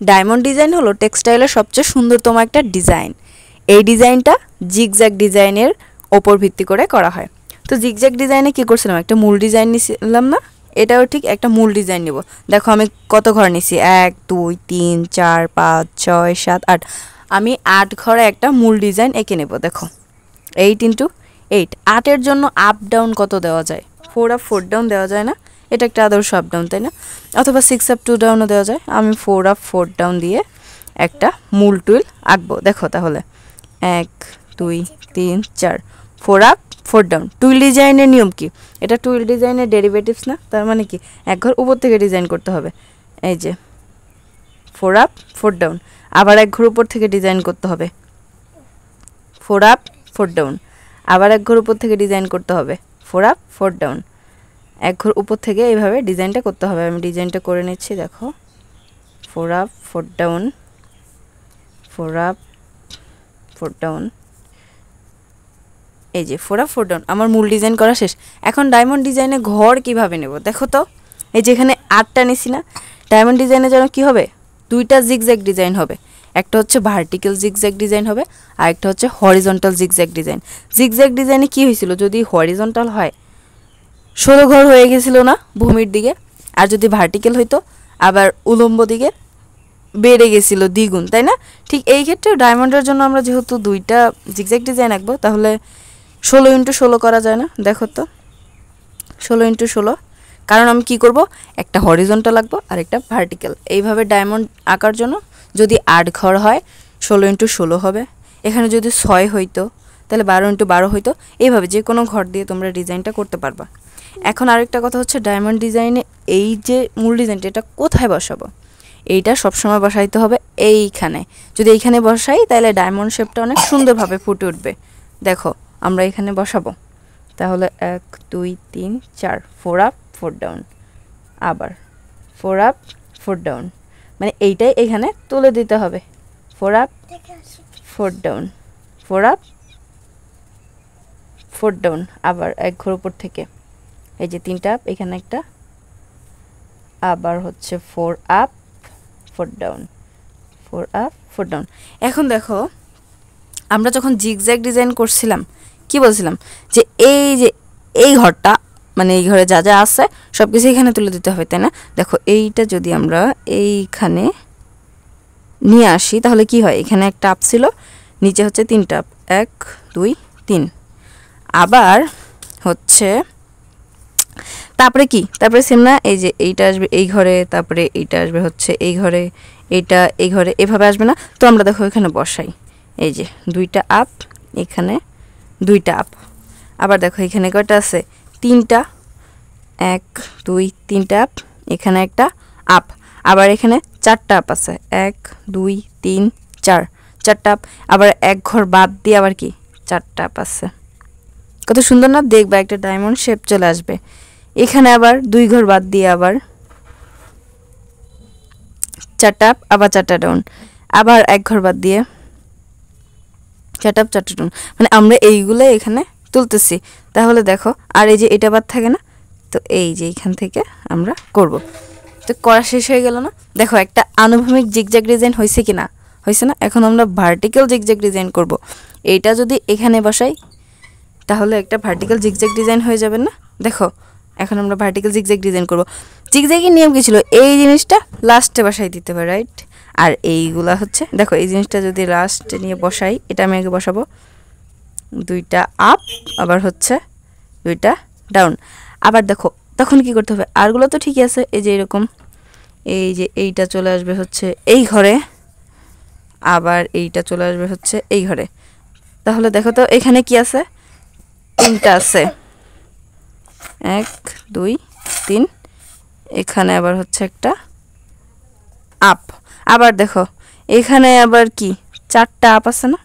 Diamond design হলো টেক্সটাইলের সবচেয়ে সুন্দরতম একটা ডিজাইন। এই ডিজাইনটা জিগজ্যাগ ডিজাইনের ওপর ভিত্তি করে করা হয়। তো জিগজ্যাগ ডিজাইনে কী করছিলাম, একটা মূল ডিজাইন নিছিলাম না, এটাও ঠিক একটা মূল ডিজাইন নেব। দেখো আমি কত ঘর নিছি, 1 2 3 4 5 6 7 8। আমি 8 ঘরে একটা মূল ডিজাইন এঁকে নেব। দেখো 8 × 8, 8-এর জন্য আপ ডাউন কত দেওয়া যায়, 4 আপ 4 ডাউন দেওয়া যায় না? এটা একটা আদর্শ আপ ডাউন, তাই না? অথবা 6 আপ 2 ডাউনও দেওয়া যায়। আমি 4 আপ 4 ডাউন দিয়ে একটা মূল টুইল আঁকবো। দেখো তাহলে 1 2 3 4, 4 আপ 4 ডাউন। টুইল ডিজাইনের নিয়ম কি? এটা টুইল ডিজাইনের ডেরিভেটিভস না? তার মানে কি, এক ঘর উপর থেকে ডিজাইন করতে হবে। এই যে 4 আপ 4 ডাউন, আবার এক ঘর উপর থেকে ডিজাইন করতে হবে 4 আপ 4 ডাউন, আবার এক ঘর উপর থেকে ডিজাইন করতে হবে 4 আপ 4 ডাউন। এক ঘর উপর থেকে এইভাবে ডিজাইনটা করতে হবে। আমি ডিজাইনটা করে নিচ্ছি। দেখো 4 আপ 4 ডাউন, 4 আপ 4 ডাউন, এই যে 4 আপ 4 ডাউন। আমার মূল ডিজাইন করা শেষ। এখন ডায়মন্ড ডিজাইনে ঘর কিভাবে নেব দেখো তো। এই যে এখানে 8টা নিছি না, ডায়মন্ড ডিজাইনে যেন কি হবে, 2টা জিগজ্যাগ ডিজাইন হবে। একটা হচ্ছে ভার্টিক্যাল জিগজ্যাগ ডিজাইন হবে, আর একটা হচ্ছে হরিজন্টাল জিগজ্যাগ ডিজাইন। জিগজ্যাগ ডিজাইনে কি হয়েছিল, যদি হরিজন্টাল হয় 16 ঘর হয়ে গেছিল না ভূমির দিকে, আর যদি ভার্টিক্যাল হইতো আবার উলম্ব দিকে বেড়ে গেছিল দ্বিগুণ, তাই না? ঠিক এই ক্ষেত্রে ডায়মন্ডের জন্য আমরা যেহেতু 2টা জিগজ্যাগ ডিজাইন আঁকবো, তাহলে 16 × 16 করা যায় না? দেখো তো 16 × 16, কারণ আমি কি করব, একটা হরিজন্টাল আঁকবো আর একটা ভার্টিক্যাল। এইভাবে ডায়মন্ড আঁকার জন্য যদি 8 ঘর হয় 16 × 16 হবে। এখানে যদি 6 হইতো তাহলে 12 × 12 হইতো। এইভাবে যে কোনো ঘর দিয়ে তোমরা ডিজাইনটা করতে পারবা। এখন আরেকটা কথা হচ্ছে, ডায়মন্ড ডিজাইনে এই যে মূল ডিজাইনটা, এটা কোথায় বসাবো? এইটা সবসময় বসাইতে হবে এইখানে। যদি এইখানে বসাই তাহলে ডায়মন্ড শেপটা অনেক সুন্দরভাবে ফুটে উঠবে। দেখো আমরা এখানে বসাবো, তাহলে 1 2 3 4, 4 আপ 4 ডাউন, আবার 4 আপ 4 ডাউন, মানে এইটাই এখানে তুলে দিতে হবে। 4 আপ 4 ডাউন, 4 আপ 4 ডাউন, আবার এক ঘর উপর থেকে এই যে 3টা আপ, এখানে একটা, আবার হচ্ছে 4 আপ 4 ডাউন, 4 আপ 4 ডাউন। এখন দেখো আমরা যখন জিগজ্যাগ ডিজাইন করছিলাম কি বলছিলাম, যে এই ঘরটা, মানে এই ঘরে যা যা আছে সব কিছু এখানে তুলে দিতে হবে, তাই না? দেখো এইটা যদি আমরা এইখানে নিয়ে আসি তাহলে কি হয়, এখানে একটা আপ ছিল, নিচে হচ্ছে 3টা আপ, 1 2 3, আবার হচ্ছে তারপরে কি, তারপরে সেম না, এই যে এইটা আসবে এই ঘরে, তারপরে এইটা আসবে হচ্ছে এই ঘরে, এইটা এই ঘরে, এভাবে আসবে না? তো আমরা দেখো এখানে বসাই, এই যে 2টা আপ, এখানে 2টা আপ, আবার দেখো এখানে কয়টা আছে, 3টা, 1 2 3টা আপ, এখানে একটা আপ, আবার এখানে 4টা আপ আছে, 1 2 3 4, 4টা আপ, আবার এক ঘর বাদ দিয়ে আবার কি 4টা আপ আছে। কত সুন্দর না, দেখবা একটা ডায়মন্ড শেপ চলে আসবে। এখানে আবার 2 ঘর বাদ দিয়ে আবার 4টা আপ, আবার 4টা ডাউন, আবার এক ঘর বাদ দিয়ে 4টা আপ 4টা ডাউন, মানে আমরা এইগুলো এখানে তুলতেছি। তাহলে দেখো, আর এই যে এটা বাদ থাকে না, তো এই যে এখান থেকে আমরা করব। তো করা শেষ হয়ে গেল না? দেখো একটা আনুভূমিক জিগজ্যাগ ডিজাইন হয়েছে কি না, হয়েছে না? এখন আমরা ভার্টিক্যাল জিগজ্যাগ ডিজাইন করব। এইটা যদি এখানে বসাই তাহলে একটা ভার্টিক্যাল জিগজ্যাগ ডিজাইন হয়ে যাবে না? দেখো এখন আমরা ভার্টিক্যাল জিগজ্যাগ ডিজাইন করব। জিগজ্যাগের নিয়ম কি ছিল, এই জিনিসটা লাস্টে বসাই দিতে হবে, রাইট? আর এইগুলা হচ্ছে, দেখো এই জিনিসটা যদি লাস্টে নিয়ে বসাই, এটা আমি আগে বসাবো, 2টা আপ, আবার হচ্ছে 2টা ডাউন। আবার দেখো তখন কি করতে হবে, আরগুলো তো ঠিকই আছে, এই যে এরকম, এই যে এইটা চলে আসবে হচ্ছে এই ঘরে, আবার এইটা চলে আসবে হচ্ছে এই ঘরে। তাহলে দেখো তো এখানে কি আছে, 3টা আছে, 1 2 3, এখানে আবার হচ্ছে একটা আপ, আবার দেখো এখানে আবার কি 4টা আপ আছে না,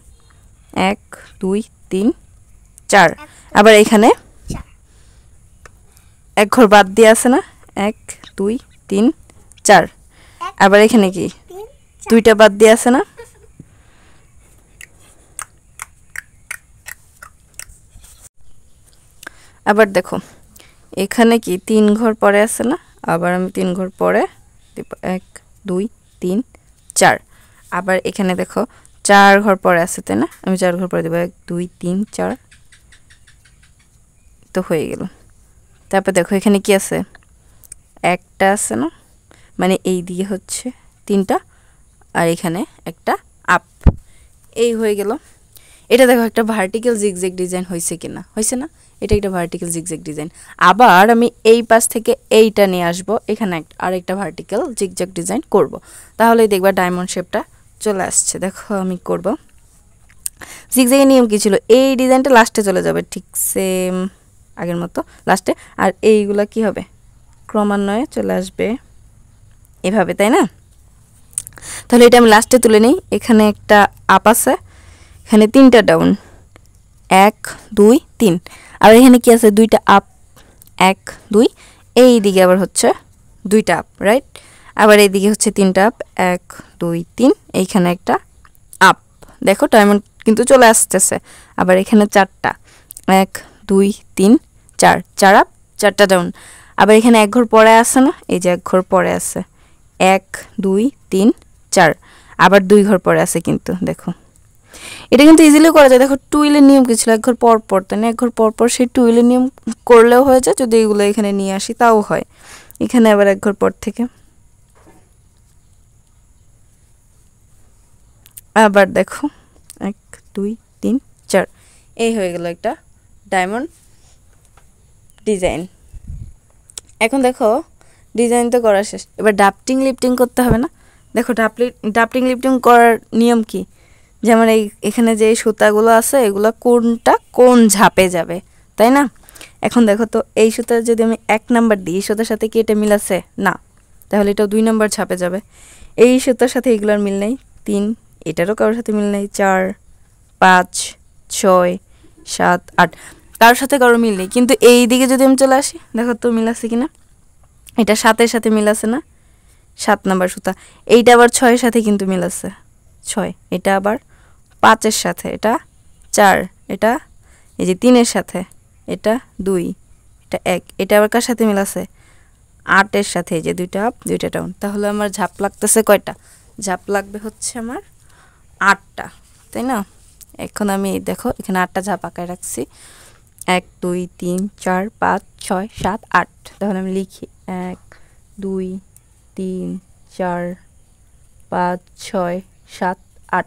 1 2 3 4, আবার এখানে এক ঘর বাদ দিয়ে আছে না, 1 2 3 4, আবার এখানে কি 2টা বাদ দিয়ে আছে না, আবার দেখো এখানে কি 3 ঘর পরে আছে না, আবার আমি 3 ঘর পরে 1 2 3 4 আবার এখানে দেখো 4 ঘর পরে আছে তাই না আমি 4 ঘর পরে দেব 1 2 3 4 তো হয়ে গেল তারপর দেখো এখানে কি আছে একটা আছে না মানে এই দিকে হচ্ছে 3টা আর এখানে একটা আপ এই হয়ে গেল এটা দেখো একটা ভার্টিক্যাল জিগজ্যাগ ডিজাইন হইছে কিনা হইছে না এটা একটা ভার্টিক্যাল জিগজ্যাগ ডিজাইন আবার আমি এই পাশ থেকে এইটা নিয়ে আসব এখানে আরেকটা ভার্টিক্যাল জিগজ্যাগ ডিজাইন করব তাহলেই দেখবা ডায়মন্ড শেপটা চলে আসছে দেখো আমি করব জিগজ্যাগের নিয়ম কি ছিল এই ডিজাইনটা লাস্টে চলে যাবে ঠিক সেম আগের মতো লাস্টে আর এইগুলা কি হবে ক্রমান্বয়ে চলে আসবে এভাবে তাই না তাহলে এটা আমি লাস্টে তুলে নেই এখানে একটা আপ আছে এখানে 3টা ডাউন 1 2 3 আর এখানে কি আছে 2টা আপ 1 2 এই দিকে আবার হচ্ছে 2টা আপ রাইট আবার এই দিকে হচ্ছে 3টা আপ 1 2 3 এইখানে একটা আপ দেখো ডায়মন্ড কিন্তু চলে আসতেছে আবার এখানে 4টা 1 2 3 4 4 আপ 4টা ডাউন আবার এখানে এক ঘর পরে আছে না এই যে এক ঘর পরে আছে 1 2 3 4 আবার 2 ঘর পরে আছে কিন্তু দেখো এটা কিন্তু ইজিলি করা যায় দেখো টুইলের নিয়ম কি ছিল এক ঘর পর পর তাই না এক ঘর পর পর সেই টুইলের নিয়ম করলেও হয়ে যায় যদি এগুলো এখানে নিয়ে আসি তাও হয় এখানে আবার এক ঘর পর থেকে আবার দেখো 1 2 3 4 এই হয়ে গেল একটা ডায়মন্ড ডিজাইন এখন দেখো ডিজাইন তো করা শেষ এবার ডাফটিং লিফটিং করতে হবে না দেখো ডাফটিং লিফটিং করার নিয়ম কি যেমন এখানে যে সুতাগুলো আছে এগুলো কোনটা কোন ঝাপে যাবে তাই না এখন দেখো তো এই সুতা যদি আমি 1 নাম্বার দিই এই সুতার সাথে কি এটা মিল আছে না তাহলে এটা 2 নাম্বার ঝাপে যাবে এই সুতার সাথে এগুলোর মিল নেই 3 এটারও কারোর সাথে মিল নেই 4 5 6 7 8 কারোর সাথে কারোর মিল নেই কিন্তু এই দিকে যদি আমি চলে আসি দেখো তো মিল আছে কিনা এটা 7 এর সাথে মিল আছে না 7 নাম্বার সুতা এইটা আবার 6 এর সাথে কিন্তু মিল আছে 6 এটা আবার 5 এর সাথে এটা 4 এটা এই যে 3 এর সাথে এটা 2 এটা 1 এটা আবার কার সাথে মিল আছে 8 এর সাথে এই যে 2টা আপ 2টা ডাউন তাহলে আমার ঝাপ লাগতেছে কয়টা ঝাপ লাগবে হচ্ছে আমার 8টা তাই না এখন আমি দেখো এখানে 8টা ঝাপ আঁকায় রাখছি 1 2 3 4 5 6 7 8 তাহলে আমি লিখি 1 2 3 4 5 6 7 8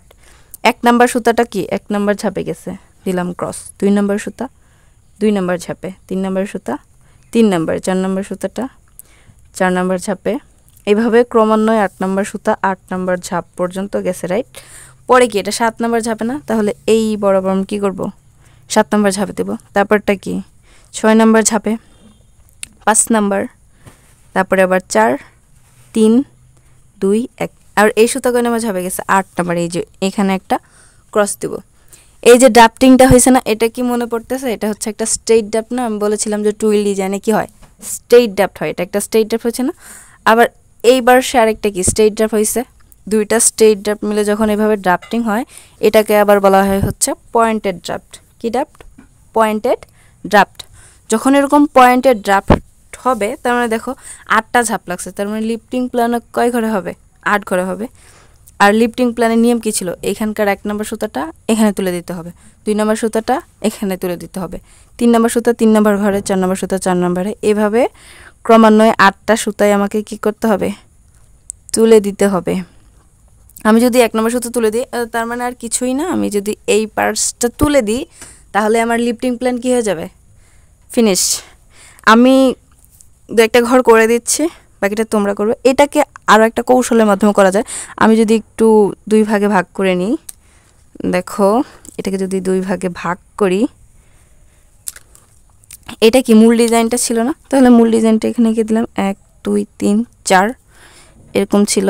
1 নাম্বার সুতাটা কি 1 নাম্বার ঝাপে গেছে দিলাম ক্রস 2 নাম্বার সুতা 2 নাম্বার ঝাপে 3 নাম্বার সুতা 3 নাম্বার 4 নাম্বার সুতাটা 4 নাম্বার ঝাপে এইভাবে ক্রমান্বয়ে 8 নাম্বার সুতা 8 নাম্বার ঝাপ পর্যন্ত গেছে রাইট পরে কি এটা 7 নাম্বার ঝাপে না তাহলে এই বরাবর আমি কি করব 7 নাম্বার ঝাপে দেব তারপরটা কি 6 নাম্বার ঝাপে 5 নাম্বার তারপরে আবার 4 3 2 1 আর এই সুতা কয় নাম্বার ঝাপে গেছে 8 নাম্বার এই যে এখানে একটা ক্রস দেব এই যে ডাফটিংটা হয়েছে না এটা কি মনে পড়তেছে এটা হচ্ছে একটা স্ট্রেট ডাফট না আমি বলেছিলাম যে টুইল ডিজাইনে কি হয় স্ট্রেট ডাফট হয় এটা একটা স্ট্রেট ডাফট হচ্ছে না আবার এইবার সে আরেকটা কি স্ট্রেট ডাফট হয়েছে দুইটা স্ট্রেট ডাফট মিলে যখন এভাবে ড্রাফটিং হয় এটাকে আবার বলা হয় হচ্ছে পয়েন্টেড ড্রাফট কি ড্রাফট পয়েন্টেড ড্রাফট যখন এরকম পয়েন্টেড ড্রাফট হবে তার মানে দেখো 8টা ঝাপ লাগছে তার মানে লিফটিং প্ল্যানে কয় ঘরে হবে 8 ঘরে হবে আর লিফটিং প্ল্যানের নিয়ম কি ছিল এখানকার 1 নাম্বার সুতাটা এখানে তুলে দিতে হবে 2 নাম্বার সুতাটা এখানে তুলে দিতে হবে 3 নাম্বার সুতা 3 নাম্বার ঘরে 4 নাম্বার সুতা 4 নম্বরে এভাবে ক্রমান্বয়ে 8টা সুতায় আমাকে কি করতে হবে তুলে দিতে হবে আমি যদি 1 নাম্বার সুতা তুলে দিই তার মানে আর কিছুই না আমি যদি এই পার্টসটা তুলে দিই তাহলে আমার লিফটিং প্ল্যান কি হয়ে যাবে ফিনিশ আমি একটা ঘর করে দিচ্ছি বাকিটা তোমরা করবে এটাকে আরো একটা কৌশলের মাধ্যমে করা যায় আমি যদি একটু 2 ভাগে ভাগ করে নিই দেখো এটাকে যদি 2 ভাগে ভাগ করি এটা কি মূল ডিজাইনটা ছিল না তাহলে মূল ডিজাইনটা এখানে কি দিলাম 1 2 3 4 এরকম ছিল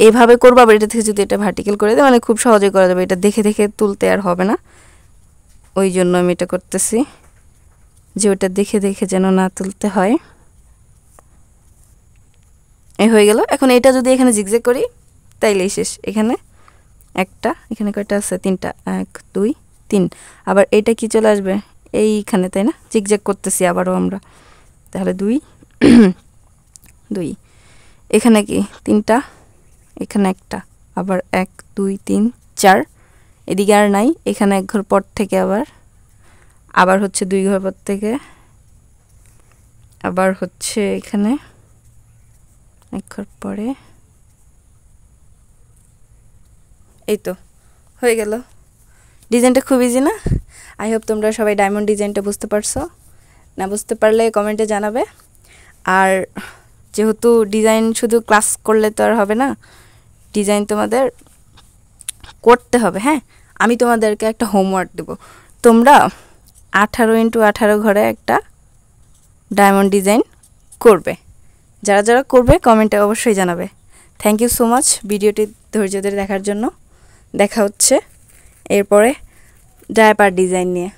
এইভাবে করব আবার এটা থেকে যদি এটা ভার্টিক্যাল করে দেই মানে খুব সহজে করা যাবে এটা দেখে দেখে তুলতে আর হবে না ওই জন্য আমি এটা করতেছি যে ওটা দেখে দেখে যেন না তুলতে হয় এই হয়ে গেল এখন এটা যদি এখানে জিগজ্যাগ করি তাইলেই শেষ এখানে একটা এখানে কয়টা আছে 3টা 1 2 3 আবার এটা কি চলে আসবে এইখানে তাই না জিগজ্যাগ করতেছি আবারও আমরা তাহলে 2 2 এখানে কি 3টা, এখানে একটা, আবার 1 2 3 4, এদিকে আর নাই, এখানে এক ঘর পর থেকে আবার হচ্ছে 2 ঘর পর থেকে, আবার হচ্ছে এখানে এক ঘর পরে। এই তো হয়ে গেল। ডিজাইনটা খুব ইজি না? আই হোপ তোমরা সবাই ডায়মন্ড ডিজাইনটা বুঝতে পারছো। না বুঝতে পারলে কমেন্টে জানাবে। আর যেহেতু ডিজাইন শুধু ক্লাস করলে তো আর হবে না, ডিজাইন তোমাদের করতে হবে। হ্যাঁ, আমি তোমাদেরকে একটা হোমওয়ার্ক দেব। তোমরা 18x18 ঘরে একটা ডায়মন্ড ডিজাইন করবে। যারা যারা করবে কমেন্টে অবশ্যই জানাবে। থ্যাংক ইউ সো মাচ ভিডিওটি ধৈর্য ধরে দেখার জন্য। দেখা হচ্ছে এরপরে ডায়াপার ডিজাইন নিয়ে।